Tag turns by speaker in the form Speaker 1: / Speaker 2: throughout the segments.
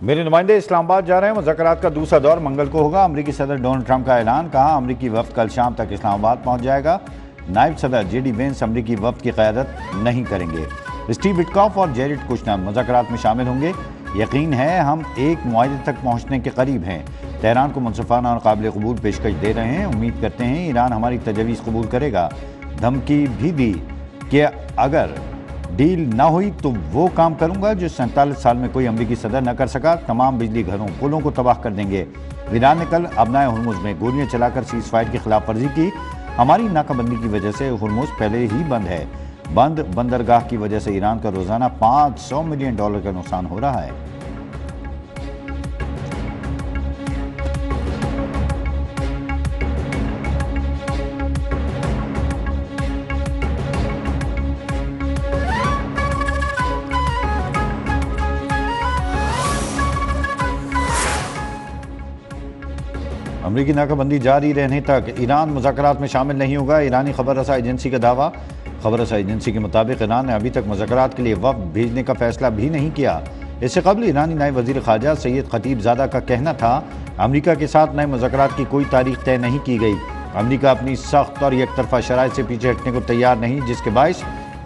Speaker 1: میرے نمائندے اسلام آباد جا رہے ہیں۔ مذاکرات کا دوسرا دور منگل کو ہوگا۔ امریکی صدر ڈونلڈ ٹرمپ کا اعلان، کہا امریکی وفد کل شام تک اسلام آباد پہنچ جائے گا۔ نائب صدر جے ڈی وینس امریکی وفد کی قیادت نہیں کریں گے۔ اسٹیو وٹکاف اور جیریڈ کشنر مذاکرات میں شامل ہوں گے۔ یقین ہے ہم ایک معاہدے تک پہنچنے کے قریب ہیں۔ تہران کو منصفانہ اور قابل قبول پیشکش دے رہے ہیں۔ امید کرتے ہیں ایران ہماری تجاویز قبول کرے گا۔ دھمکی بھی دی کہ اگر ڈیل نہ ہوئی تو وہ کام کروں گا جو 47 سال میں کوئی امریکی صدر نہ کر سکا، تمام بجلی گھروں پلوں کو تباہ کر دیں گے۔ ایران نے کل ابنائے ہرمز میں گولیاں چلا کر سیز فائر کی خلاف ورزی کی۔ ہماری ناکہ بندی کی وجہ سے ہرمز پہلے ہی بند ہے۔ بند بندرگاہ کی وجہ سے ایران کا روزانہ $500 ملین کا نقصان ہو رہا ہے۔ امریکی ناکہ بندی جاری رہنے تک ایران مذاکرات میں شامل نہیں ہوگا۔ ایرانی خبر رساں ایجنسی کا دعویٰ۔ خبر رساں ایجنسی کے مطابق ایران نے ابھی تک مذاکرات کے لیے وفد بھیجنے کا فیصلہ بھی نہیں کیا۔ اس سے قبل ایرانی نائب وزیر خارجہ سید خطیب زادہ کا کہنا تھا امریکہ کے ساتھ نئے مذاکرات کی کوئی تاریخ طے نہیں کی گئی۔ امریکہ اپنی سخت اور یک طرفہ شرائط سے پیچھے ہٹنے کو تیار نہیں، جس کے باعث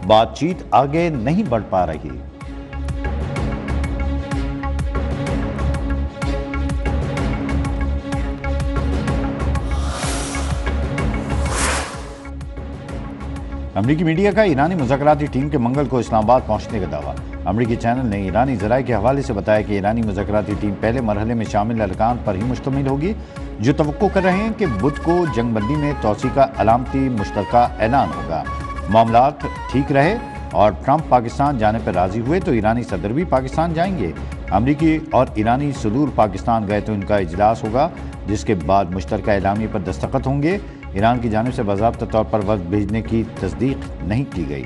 Speaker 1: بات چیت آگے نہیں بڑھ پا رہی۔ امریکی میڈیا کا ایرانی مذاکراتی ٹیم کے منگل کو اسلام آباد پہنچنے کا دعویٰ۔ امریکی چینل نے ایرانی ذرائع کے حوالے سے بتایا کہ ایرانی مذاکراتی ٹیم پہلے مرحلے میں شامل ارکان پر ہی مشتمل ہوگی، جو توقع کر رہے ہیں کہ بدھ کو جنگ بندی میں توسیع کا علامتی مشترکہ اعلان ہوگا۔ معاملات ٹھیک رہے اور ٹرمپ پاکستان جانے پر راضی ہوئے تو ایرانی صدر بھی پاکستان جائیں گے۔ امریکی اور ایرانی صدور پاکستان گئے تو ان کا اجلاس ہوگا، جس کے بعد مشترکہ اعلامیے پر دستخط ہوں گے۔ ایران کی جانب سے باضابطہ طور پر وفد بھیجنے کی تصدیق نہیں کی گئی۔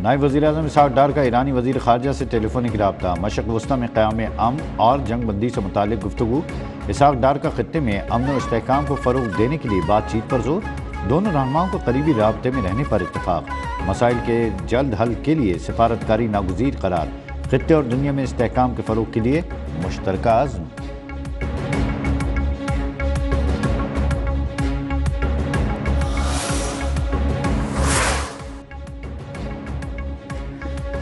Speaker 1: نائب وزیر اعظم اسحاق ڈار کا ایرانی وزیر خارجہ سے ٹیلی فونک رابطہ۔ مشرق وسطیٰ میں قیام امن اور جنگ بندی سے متعلق گفتگو۔ اسحاق ڈار کا خطے میں امن و استحکام کو فروغ دینے کے لیے بات چیت پر زور۔ دونوں رہنماؤں کو قریبی رابطے میں رہنے پر اتفاق۔ مسائل کے جلد حل کے لیے سفارتکاری ناگزیر قرار۔ خطے اور دنیا میں استحکام کے فروغ کے لیے مشترکہ عزم۔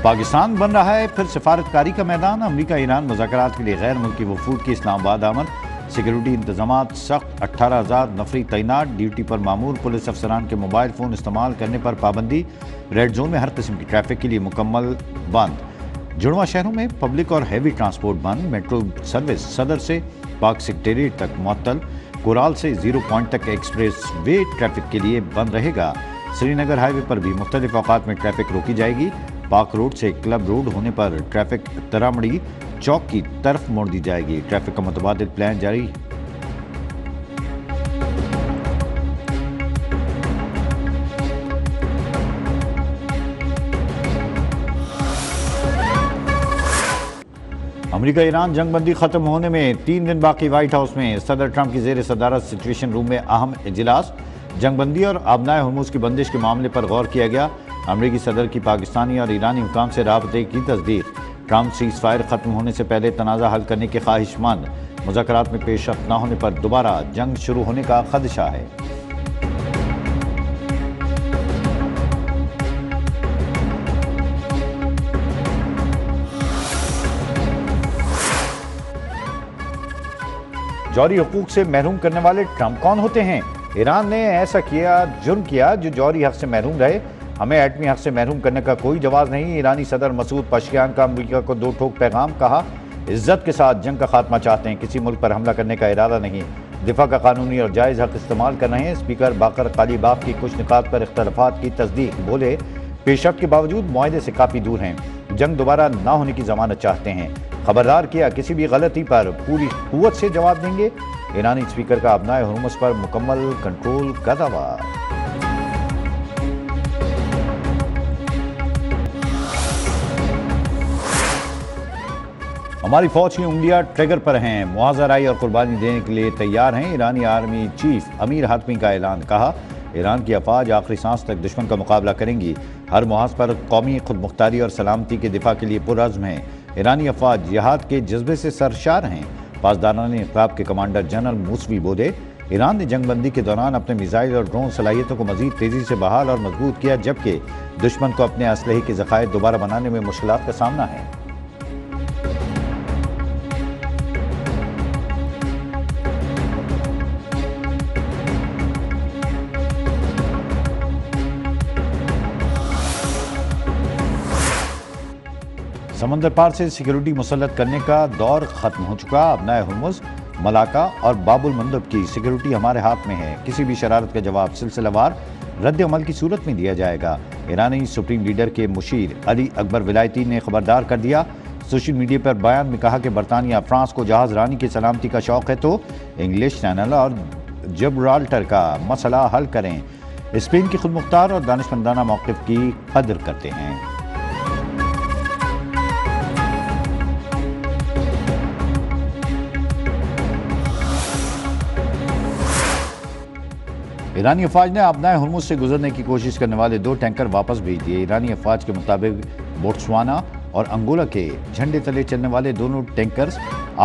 Speaker 1: پاکستان بن رہا ہے پھر سفارتکاری کا میدان۔ امریکہ ایران مذاکرات کے لیے غیر ملکی وفود کی اسلام آباد آمد۔ سیکیورٹی انتظامات سخت، 18,000 نفری تعینات۔ ڈیوٹی پر معمور پولیس افسران کے موبائل فون استعمال کرنے پر پابندی۔ ریڈ زون میں ہر قسم کی ٹریفک کے لیے مکمل بند۔ جڑواں شہروں میں پبلک اور ہیوی ٹرانسپورٹ بند۔ میٹرو سروس صدر سے پاک سیکریٹریٹ تک معطل۔ کورال سے زیرو پوائنٹ تک ایکسپریس وے ٹریفک کے لیے بند رہے گا۔ سری نگر ہائی وے پر بھی مختلف اوقات میں ٹریفک روکی جائے گی۔ پاک روڈ سے کلب روڈ ہونے پر ٹریفک ترامڑی چوک کی طرف موڑ دی جائے گی۔ ٹریفک کا متبادل پلان جاری۔ امریکہ ایران جنگ بندی ختم ہونے میں 3 دن باقی۔ وائٹ ہاؤس میں صدر ٹرمپ کی زیر صدارت سچویشن روم میں اہم اجلاس۔ جنگ بندی اور آبنائے ہرمز کی بندش کے معاملے پر غور کیا گیا۔ امریکی صدر کی پاکستانی اور ایرانی حکام سے رابطے کی تصدیق۔ ٹرمپ سیز فائر ختم ہونے سے پہلے تنازع حل کرنے کے خواہش مند۔ مذاکرات میں پیش رفت نہ ہونے پر دوبارہ جنگ شروع ہونے کا خدشہ ہے۔ جوہری حقوق سے محروم کرنے والے ٹرمپ کون ہوتے ہیں؟ ایران نے ایسا جرم کیا جو جوہری حق سے محروم رہے۔ ہمیں ایٹمی حق سے محروم کرنے کا کوئی جواز نہیں۔ ایرانی صدر مسعود پشکیان کا امریکہ کو 2 ٹوک پیغام، کہا عزت کے ساتھ جنگ کا خاتمہ چاہتے ہیں، کسی ملک پر حملہ کرنے کا ارادہ نہیں۔ دفاع کا قانونی اور جائز حق استعمال کر رہے ہیں۔ اسپیکر باقر قالیباف کی کچھ نکات پر اختلافات کی تصدیق، بولے پیش رفت کے باوجود معاہدے سے کافی دور ہیں، جنگ دوبارہ نہ ہونے کی ضمانت چاہتے ہیں۔ خبردار کیا کسی بھی غلطی پر پوری قوت سے جواب دیں گے۔ ایرانی اسپیکر کا ابنائے ہرمز پر مکمل کنٹرول کا دعویٰ۔ ہماری فوج کی انگلیاں ٹریگر پر ہیں، معاوضہ رائی اور قربانی دینے کے لیے تیار ہیں۔ ایرانی آرمی چیف امیر حاتمی کا اعلان، کہا ایران کی افواج آخری سانس تک دشمن کا مقابلہ کریں گی، ہر محاذ پر قومی خود مختاری اور سلامتی کے دفاع کے لیے پرعزم ہیں۔ ایرانی افواج جہاد کے جذبے سے سرشار ہیں۔ پاسداران انقلاب کے کمانڈر جنرل موسوی بولے، ایران نے جنگ بندی کے دوران اپنے میزائل اور ڈرون صلاحیتوں کو مزید تیزی سے بحال اور مضبوط کیا، جبکہ دشمن کو اپنے اسلحے کے ذخائر دوبارہ بنانے میں مشکلات کا سامنا ہے۔ سمندر پار سے سیکیورٹی مسلط کرنے کا دور ختم ہو چکا، اب نئے ہرمز، ملاکا اور باب المندب کی سیکیورٹی ہمارے ہاتھ میں ہے، کسی بھی شرارت کا جواب سلسلہ وار رد عمل کی صورت میں دیا جائے گا۔ ایرانی سپریم لیڈر کے مشیر علی اکبر ولایتی نے خبردار کر دیا، سوشل میڈیا پر بیان میں کہا کہ برطانیہ فرانس کو جہاز رانی کی سلامتی کا شوق ہے تو انگلش چینل اور جبرالٹر کا مسئلہ حل کریں، اسپین کی خود مختار اور دانشمندانہ موقف کی قدر کرتے ہیں۔ ایرانی افواج نے آبنائے ہرمز سے گزرنے کی کوشش کرنے والے 2 ٹینکر واپس بھیج دیے۔ ایرانی افواج کے مطابق بوٹسوانا اور انگولا کے جھنڈے تلے چلنے والے دونوں ٹینکرز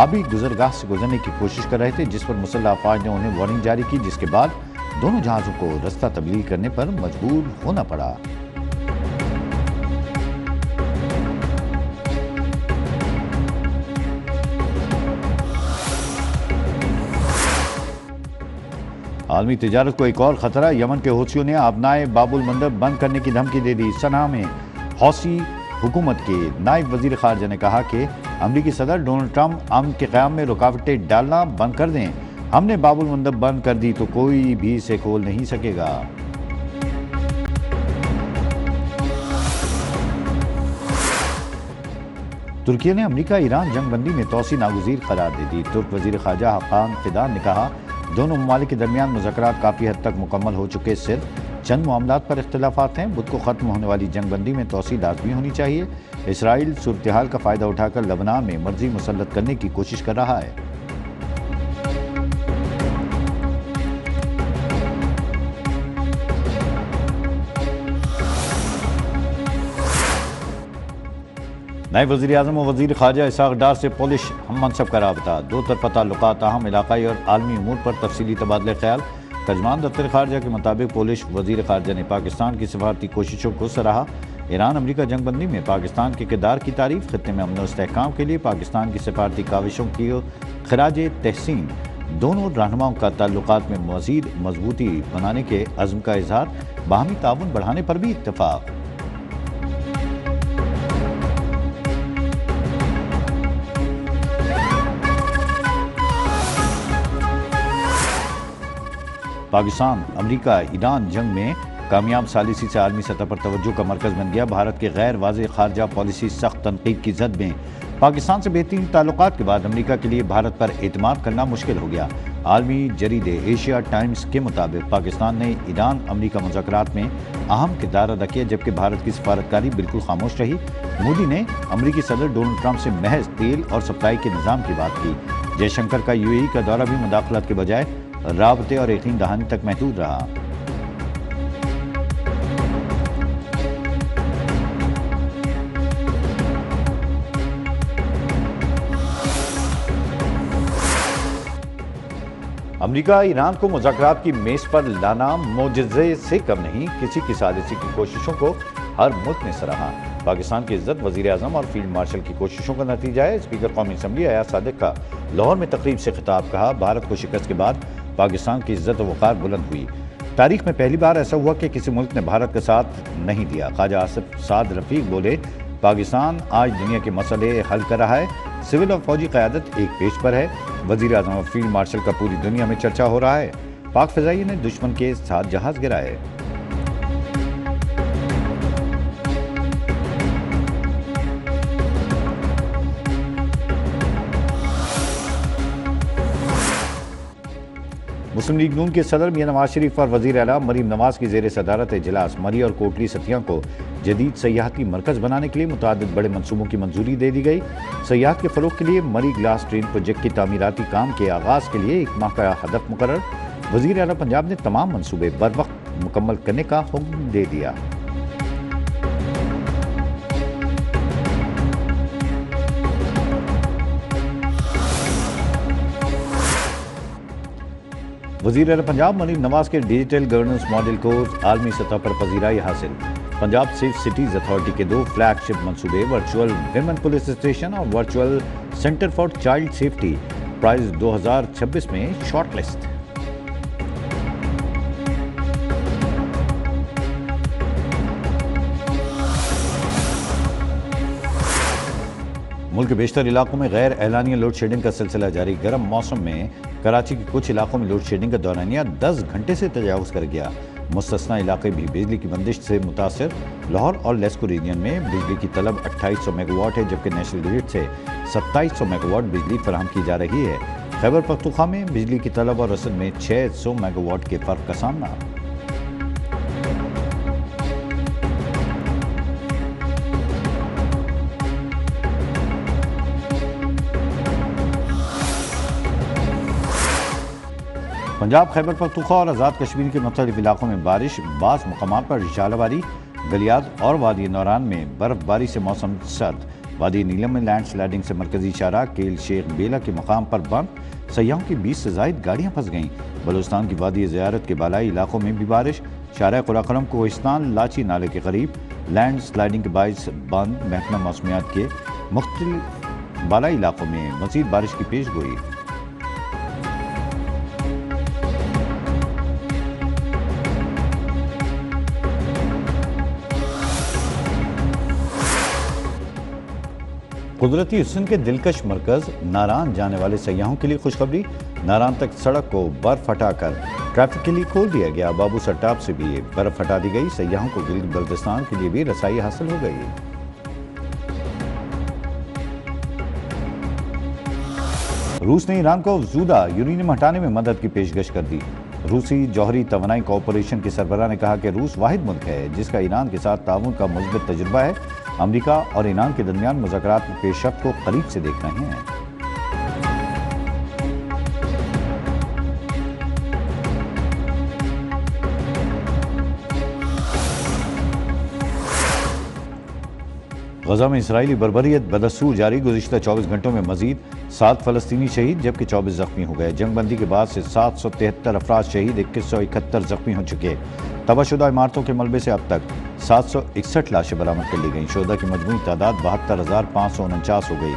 Speaker 1: آبی گزرگاہ سے گزرنے کی کوشش کر رہے تھے، جس پر مسلح افواج نے انہیں وارننگ جاری کی، جس کے بعد دونوں جہازوں کو رستہ تبدیل کرنے پر مجبور ہونا پڑا۔ عالمی تجارت کو ایک اور خطرہ، یمن کے حوثیوں نے آبنائے باب المندب بند کرنے کی دھمکی دے دی۔ صنعا میں حوثی حکومت کے نائب وزیر خارجہ نے کہا کہ امریکی صدر ڈونلڈ ٹرمپ امن کے قیام میں رکاوٹیں ڈالنا بند کر دیں، ہم نے باب المندب بند کر دی تو کوئی بھی اسے کھول نہیں سکے گا۔ ترکی نے امریکہ ایران جنگ بندی میں توسیع ناگزیر قرار دے دی۔ ترک وزیر خارجہ حقان فیدان نے کہا دونوں ممالک کے درمیان مذاکرات کافی حد تک مکمل ہو چکے، صرف چند معاملات پر اختلافات ہیں۔ بدھ کو ختم ہونے والی جنگ بندی میں توسیع لازمی ہونی چاہیے۔ اسرائیل صورتحال کا فائدہ اٹھا کر لبنان میں مرزی مسلط کرنے کی کوشش کر رہا ہے۔ نائب وزیر اعظم و وزیر خارجہ اسحاق ڈار سے پولش ہم منصب کا رابطہ، 2 طرفہ تعلقات، اہم علاقائی اور عالمی امور پر تفصیلی تبادلہ خیال۔ ترجمان دفتر خارجہ کے مطابق پولش وزیر خارجہ نے پاکستان کی سفارتی کوششوں کو سراہا۔ ایران امریکہ جنگ بندی میں پاکستان کے کردار کی تعریف، خطے میں امن و استحکام کے لیے پاکستان کی سفارتی کاوشوں کی خراج تحسین، دونوں رہنماؤں کا تعلقات میں مزید مضبوطی بنانے کے عزم کا اظہار، باہمی تعاون بڑھانے پر بھی اتفاق۔ پاکستان امریکہ ایران جنگ میں کامیاب ثالثی سے عالمی سطح پر توجہ کا مرکز بن گیا۔ بھارت کے غیر واضح خارجہ پالیسی سخت تنقید کی زد میں پاکستان سے بہترین تعلقات کے بعد امریکہ کے لیے بھارت پر اعتماد کرنا مشکل ہو گیا۔ عالمی جریدے ایشیا ٹائمز کے مطابق پاکستان نے ایران امریکہ مذاکرات میں اہم کردار ادا کیا، جبکہ بھارت کی سفارتکاری بالکل خاموش رہی۔ مودی نے امریکی صدر ڈونلڈ ٹرمپ سے محض تیل اور سپلائی کے نظام کی بات کی۔ جے شنکر کا UAE کا دورہ بھی مداخلت کے بجائے رابطے اور یقین دہانی تک محدود رہا۔ امریکہ ایران کو مذاکرات کی میز پر لانا معجزے سے کم نہیں، کسی کی ثالثی کی کوششوں کو ہر ملک نے سراہا۔ پاکستان کی عزت وزیر اعظم اور فیلڈ مارشل کی کوششوں کا نتیجہ ہے۔ اسپیکر قومی اسمبلی ایاز صادق کا لاہور میں تقریب سے خطاب، کہا بھارت کو شکست کے بعد پاکستان کی عزت و وقار بلند ہوئی۔ تاریخ میں پہلی بار ایسا ہوا کہ کسی ملک نے بھارت کا ساتھ نہیں دیا۔ خواجہ آصف سعد رفیق بولے، پاکستان آج دنیا کے مسئلے حل کر رہا ہے، سول اور فوجی قیادت ایک پیج پر ہے۔ وزیر اعظم اور فیلڈ مارشل کا پوری دنیا میں چرچا ہو رہا ہے۔ پاک فضائیہ نے دشمن کے 7 جہاز گرائے۔ مسلم لیگ نون کے صدر میاں نواز شریف اور وزیر اعلیٰ مریم نواز کی زیر صدارت اجلاس مری اور کوٹلی ستیاں کو جدید سیاحتی مرکز بنانے کے لیے متعدد بڑے منصوبوں کی منظوری دے دی گئی۔ سیاحت کے فروغ کے لیے مری گلاس ٹرین پروجیکٹ کی تعمیراتی کام کے آغاز کے لیے 1 ماہ کا ہدف مقرر۔ وزیر اعلیٰ پنجاب نے تمام منصوبے بروقت مکمل کرنے کا حکم دے دیا۔ وزیر اعلیٰ پنجاب مریم نواز کے ڈیجیٹل گورننس ماڈل کو عالمی سطح پر پذیرائی حاصل۔ پنجاب سیف سٹیز اتھارٹی کے 2 فلیگ شپ منصوبے ورچوئل ویمن پولیس اسٹیشن اور virtual center for child safety prize 2026 میں شارٹ لسٹ۔ ملک کے بیشتر علاقوں میں غیر اعلانیہ لوڈ شیڈنگ کا سلسلہ جاری۔ گرم موسم میں کراچی کے کچھ علاقوں میں لوڈ شیڈنگ کا دورانیہ 10 گھنٹے سے تجاوز کر گیا۔ مستثنی علاقے بھی بجلی کی بندش سے متاثر۔ لاہور اور لیسکو ریجن میں بجلی کی طلب 2800 میگا واٹ ہے، جبکہ نیشنل گرڈ سے 2700 میگا واٹ بجلی فراہم کی جا رہی ہے۔ خیبر پختونخوا میں بجلی کی طلب اور رسد میں 600 میگا واٹ کے فرق کا سامنا۔ پنجاب، خیبر پختونخوا اور آزاد کشمیر کے مختلف علاقوں میں بارش، بعض مقامات پر ژالہ باری، گلیات اور وادی نوران میں برف باری سے موسم سرد۔ وادی نیلم میں لینڈ سلائیڈنگ سے مرکزی شاہراہ کیل شیخ بیلہ کے مقام پر بند، سیاحوں کی 20 سے زائد گاڑیاں پھنس گئیں۔ بلوچستان کی وادی زیارت کے بالائی علاقوں میں بھی بارش، شارع قراقرم کوہستان لاچی نالے کے قریب لینڈ سلائیڈنگ کے باعث بند۔ محکمہ موسمیات کے مختلف بالائی علاقوں میں مزید بارش کی پیش گوئی۔ قدرتی حسن کے دلکش مرکز ناران جانے والے سیاحوں کے لیے خوشخبری۔ ناران تک سڑک کو برف ہٹا کر ٹریفک کے لیے کھول دیا گیا۔ بابو سر ٹاپ سے بھی برف ہٹا دی گئی۔ سیاحوں کو گلگت بلتستان کے لیے بھی رسائی حاصل ہو گئی۔ روس نے ایران کو افزودہ یورینیم ہٹانے میں مدد کی پیشکش کر دی۔ روسی جوہری توانائی کوآپریشن کے سربراہ نے کہا کہ روس واحد ملک ہے جس کا ایران کے ساتھ تعاون کا مثبت تجربہ ہے۔ امریکہ اور ایران کے درمیان مذاکرات کی پیش رفت کو قریب سے دیکھ رہے ہیں۔ غزہ میں اسرائیلی بربریت بدستور جاری۔ گزشتہ 24 گھنٹوں میں مزید 7 فلسطینی شہید جبکہ 24 زخمی ہو گئے۔ جنگ بندی کے بعد سے 773 افراد شہید، 2171 زخمی ہو چکے۔ تباہ شدہ عمارتوں کے ملبے سے اب تک 761 لاشیں برآمد کر لی گئیں۔ شہداء کی مجموعی تعداد 72,549 ہو گئی،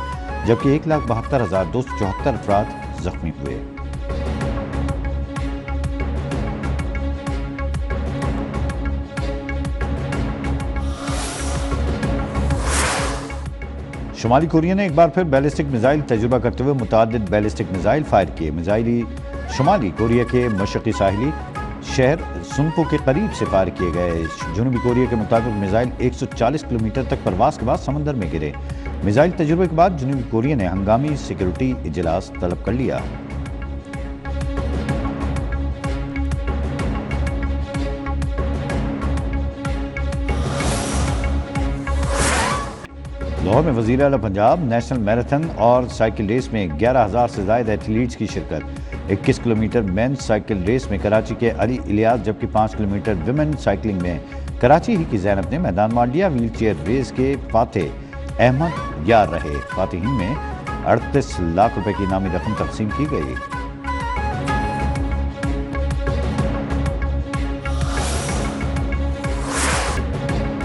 Speaker 1: جبکہ 1,72,274 افراد زخمی ہوئے۔ شمالی کوریا نے ایک بار پھر بیلسٹک میزائل تجربہ کرتے ہوئے متعدد بیلسٹک میزائل فائر کیے۔ میزائل شمالی کوریا کے مشرقی ساحلی شہر سنپو کے قریب سے فائر کیے گئے۔ جنوبی کوریا کے مطابق میزائل 140 کلومیٹر تک پرواز کے بعد سمندر میں گرے۔ میزائل تجربے کے بعد جنوبی کوریا نے ہنگامی سیکورٹی اجلاس طلب کر لیا۔ لاہور میں وزیر اعلیٰ پنجاب نیشنل میراتھن اور سائیکل ریس میں 11,000 سے زائد ایتھلیٹس کی شرکت۔ 21 کلومیٹر مینز سائیکل ریس میں کراچی کے علی الیاس، جبکہ 5 کلومیٹر ویمن سائیکلنگ میں کراچی ہی کی زینب نے میدان مار لیا۔ ویل چیئر ریس کے فاتح احمد یار رہے۔ فاتحین میں 38 لاکھ روپے کی انعامی رقم تقسیم کی گئی۔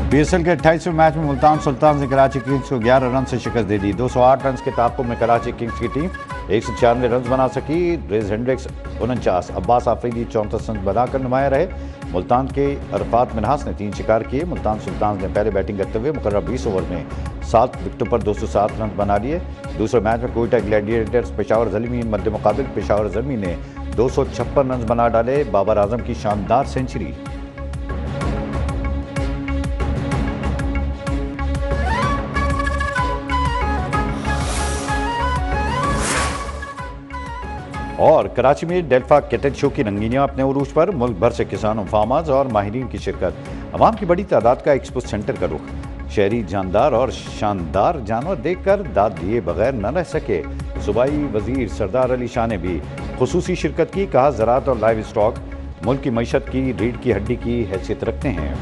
Speaker 1: پی ایس ایل کے 28ویں میچ میں ملتان سلطانز نے کراچی کنگز کو 11 رن سے شکست دے دی۔ 208 رنز کے تعاقب میں کراچی کنگز کی ٹیم 194 رنز بنا سکی۔ ریز ہینڈرکس 49، عباس آفریدی 34 رنز بنا کر نمایاں رہے۔ ملتان کے عرفات منہاس نے 3 شکار کیے۔ ملتان سلطانز نے پہلے بیٹنگ کرتے ہوئے مقررہ 20 اوور میں 7 وکٹوں پر 207 رنز بنا لیے۔ دوسرے میچ میں کوئٹہ گلیڈیٹرز پشاور زلمی مد مقابل پشاور زلمی نے 256 رنز بنا ڈالے۔ بابر اعظم کی شاندار سنچری۔ اور کراچی میں ڈیلفا کیٹل شو کی رنگینیاں اپنے عروج پر، ملک بھر سے کسانوں، فارمرز اور ماہرین کی شرکت، عوام کی بڑی تعداد کا ایکسپو سینٹر کا رخ، شہری جاندار اور شاندار جانور دیکھ کر داد دیے بغیر نہ رہ سکے۔ صوبائی وزیر سردار علی شاہ نے بھی خصوصی شرکت کی، کہا زراعت اور لائیو اسٹاک ملک کی معیشت کی ریڑھ کی ہڈی کی حیثیت رکھتے ہیں۔